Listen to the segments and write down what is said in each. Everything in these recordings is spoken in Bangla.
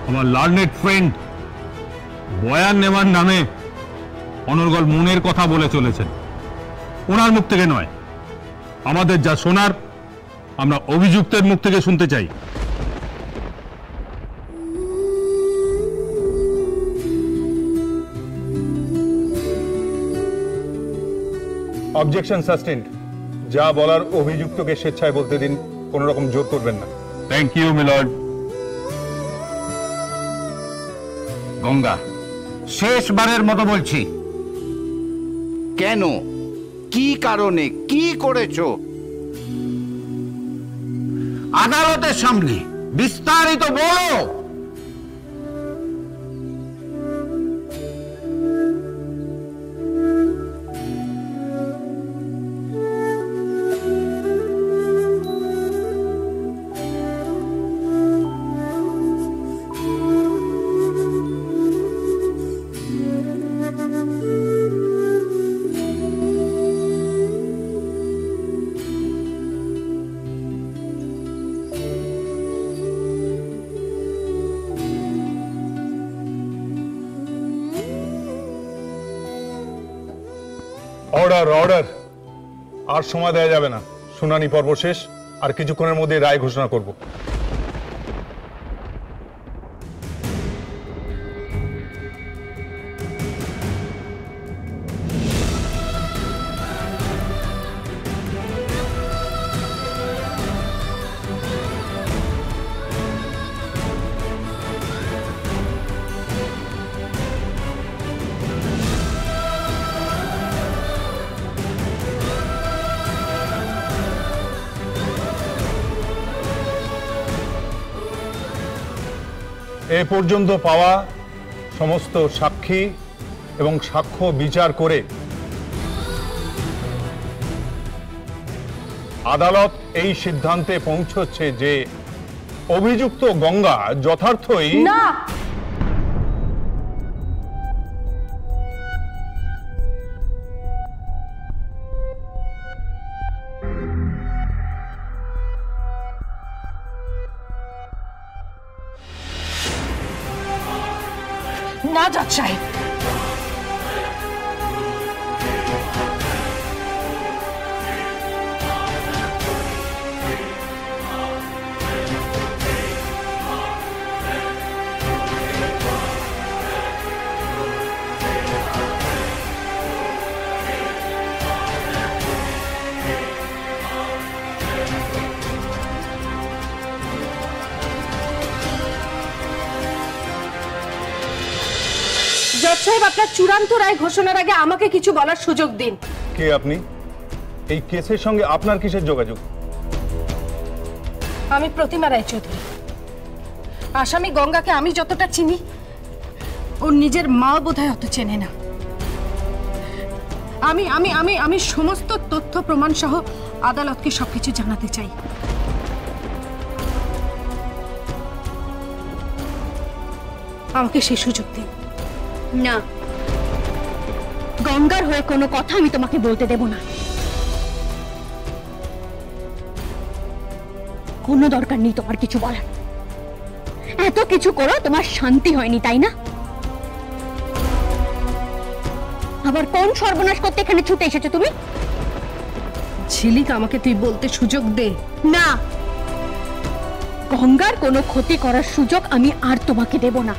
আমার লার্নেড ফ্রেন্ড বয়ান নেওয়ার নামে অনর্গল মনের কথা বলে চলেছেন। ওনার মুখ থেকে নয়, আমাদের যা শোনার আমরা অভিযুক্তের মুখ থেকে শুনতে চাই। Objection sustained. যা বলার অভিযুক্তকে স্বেচ্ছায় বলতে দিন, কোন রকম জোর করবেন না। Thank you milord. গঙ্গা, শেষবারের মতো বলছি, কেন, কি কারণে, কি করেছো? আদালতের সামনে বিস্তারিত বলো। Order, order. আর সময় দেওয়া যাবে না, শুনানি পর্ব শেষ, আর কিছুক্ষণের মধ্যে রায় ঘোষণা করব। এ পর্যন্ত পাওয়া সমস্ত সাক্ষী এবং সাক্ষ্য বিচার করে আদালত এই সিদ্ধান্তে পৌঁছচ্ছে যে অভিযুক্ত গঙ্গা যথার্থই না, না জজ সাহেব, জজ সাহেব আপনার চূড়ান্ত রায় ঘোষণার আগে আমাকে কিছু বলার সুযোগ দিন। কে আপনি? এই কেসের সঙ্গে আপনার কিসের যোগাযোগ? আমি প্রতিমা রায়চৌধুরী। আসামি গঙ্গাকে আমি যতটা চিনি, ওর নিজের মা বোধহয় অত চেনে না। আমি আমি আমি আমি সমস্ত তথ্য প্রমাণ সহ আদালতকে সবকিছু জানাতে চাই। আমাকে সেই সুযোগ দিন। না, গঙ্গার হয়ে কোনো কথা আমি তোমাকে বলতে দেব না। কোনো দরকার নেই তোমার কিছু বলার। এত কিছু করো, তোমার শান্তি হয়নি তাই না? আবার কোন সর্বনাশ করতে এখানে ছুটে এসেছো তুমি? ঝিলিক, আমাকে তুই বলতে সুযোগ দে। না, গঙ্গার কোনো ক্ষতি করার সুযোগ আমি আর তোমাকে দেব না।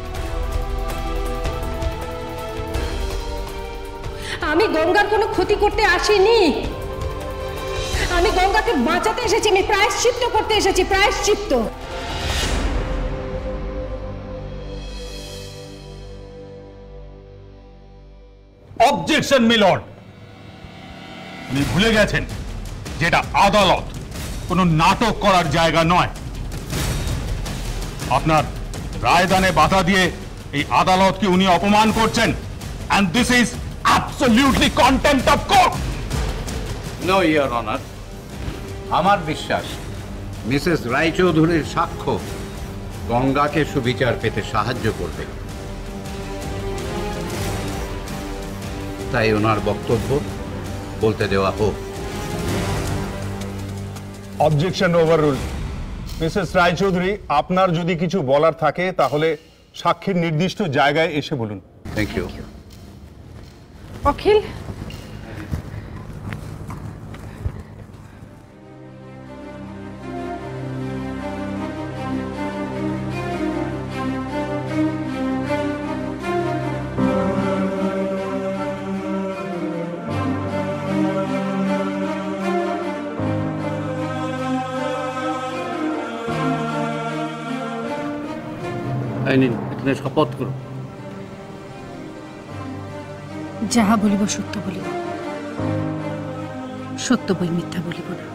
আমি গঙ্গার কোনো ক্ষতি করতে আসিনি। আমি গঙ্গাকে বাঁচাতে এসেছি, আমি প্রায়শ্চিত্ত করতে এসেছি, প্রায়শ্চিত্ত। Objection milord. আপনি ভুলে গেছেন যেটা আদালত, কোনো নাটক করার জায়গা নয়। আপনার রায়দানে বাধা দিয়ে এই আদালতকে উনি অপমান করছেন, and this is absolutely contempt of court. No your honour, Mrs বিশ্বাস মিসেস রায়চৌধুরীর সাক্ষ্য গঙ্গাকে সুবিচার পেতে সাহায্য করবে, তাই ওনার বক্তব্য বলতে দেওয়া হোক। Objection overrule. মিসেস রায়চৌধুরী, আপনার যদি কিছু বলার থাকে তাহলে সাক্ষীর নির্দিষ্ট জায়গায় এসে বলুন। Thank you. অখিল, এখানে শপথ করো। যাহা বলিব সত্য বলিব, সত্য বই মিথ্যা বলিব না।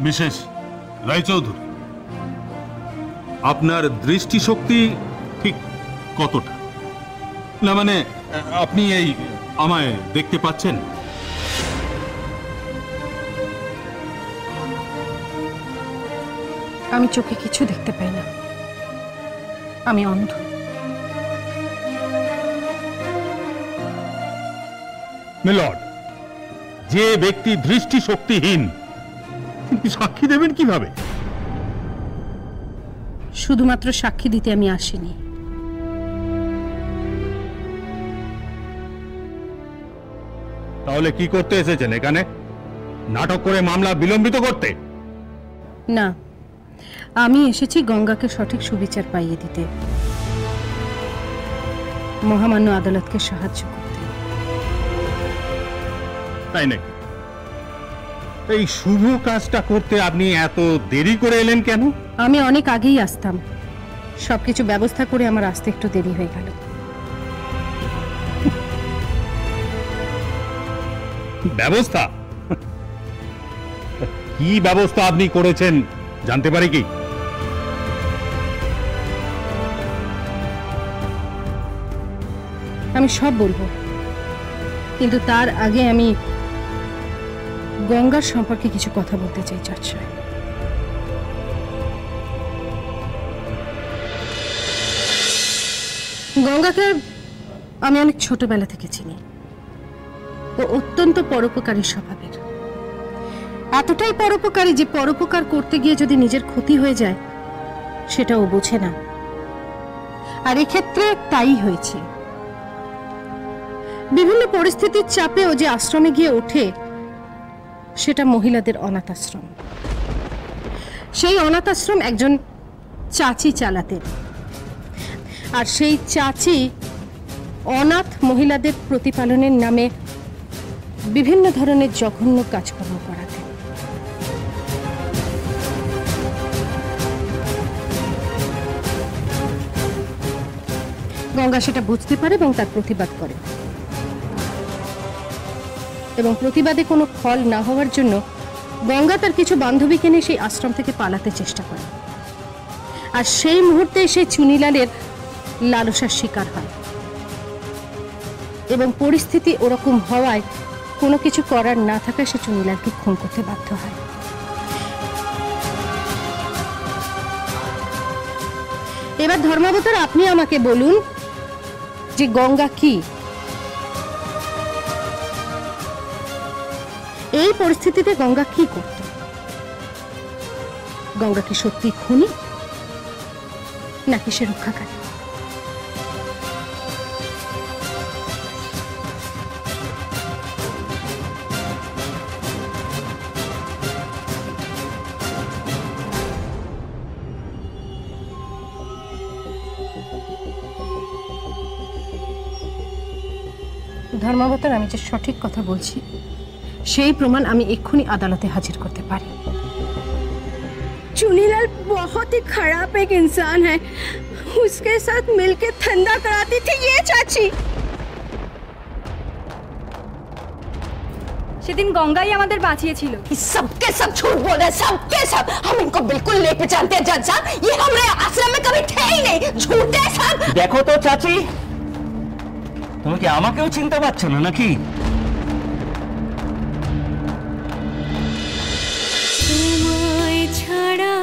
মিসেস রায়চৌধুরী, আপনার দৃষ্টিশক্তি ঠিক কতটা? না মানে আপনি এই আমায় দেখতে পাচ্ছেন? আমি চোখে কিছু দেখতে পাই না, আমি অন্ধ। মিলর্ড, যে ব্যক্তি দৃষ্টিশক্তিহীন তিনি সাক্ষী দেবেন কিভাবে? শুধুমাত্র সাক্ষী দিতে আমি আসিনি, তাহলে কি করতে এসেছেন এখানে? নাটক করে মামলা বিলম্বিত করতে? না, আমি এসেছি গঙ্গাকে সঠিক সুবিচার পাইয়ে দিতে, মহামান্য আদালতকে সাহায্য করতে। তাই নাকি? এই শুভ কাজটা করতে আপনি এত দেরি করে এলেন কেন? আমি অনেক আগেই আসতাম, সবকিছু ব্যবস্থা করে আমার আসতে একটু দেরি হয়ে গেল। ব্যবস্থা? কি ব্যবস্থা আপনি করেছেন জানতে পারি কি? আমি সব বলবো, কিন্তু তার আগে আমি গঙ্গার সম্পর্কে কিছু কথা বলতে চাই জজ সাহেব। গঙ্গাকে আমি অনেক ছোটবেলা থেকে চিনি। ও অত্যন্ত পরোপকারী স্বভাবের, এতটাই পরোপকারী যে পরোপকার করতে গিয়ে যদি নিজের ক্ষতি হয়ে যায় সেটা ও বোঝে না, আর এক্ষেত্রে তাই হয়েছে। বিভিন্ন পরিস্থিতির চাপে ও যে আশ্রমে গিয়ে ওঠে সেটা মহিলাদের অনাথ আশ্রম। সেই অনাথ আশ্রম একজন চাচি চালাতেন, আর সেই চাচি অনাথ মহিলাদের প্রতিপালনের নামে বিভিন্ন ধরনের জঘন্য কাজকর্ম করাতেন। গঙ্গা সেটা বুঝতে পারে এবং তার প্রতিবাদ করে, এবং প্রতিবাদে কোনো ফল না হওয়ার জন্য গঙ্গা তার কিছু বান্ধবীকে নিয়ে সেই আশ্রম থেকে পালাতে চেষ্টা করে, আর সেই মুহূর্তে সে চুনিলালের লালসার শিকার হয়, এবং পরিস্থিতি ওরকম হওয়ায় কোনো কিছু করার না থাকায় সে চুনিলালকে খুন করতে বাধ্য হয়। এবার ধর্মাবতার আপনি আমাকে বলুন যে গঙ্গা কি? এই পরিস্থিতিতে গঙ্গা কি করত? গঙ্গা কি সত্যি খুনি নাকি সে রক্ষাকারী? ধর্মাবতার, আমি যে সঠিক কথা বলছি সেই প্রমাণ আমি এক্ষুনি আদালতে হাজির করতে পারি। चुनीलाल बहुत ही खराब एक इंसान है, उसके साथ मिलके धंधा कराती थी ये चाची। সেদিন গঙ্গাই আমাদের বাঁচিয়েছিল। सबके सब झूठ बोल रहे हैं, सबके सब। हम इनको बिल्कुल नहीं पहचानते हैं जज साहब, ये हमारे आश्रम में कभी थे ही नहीं, झूठे सब। দেখো তো চাচি, তুমি কি আমাকেও চিনতে পারছো না নাকি? তোমায় ছাড়া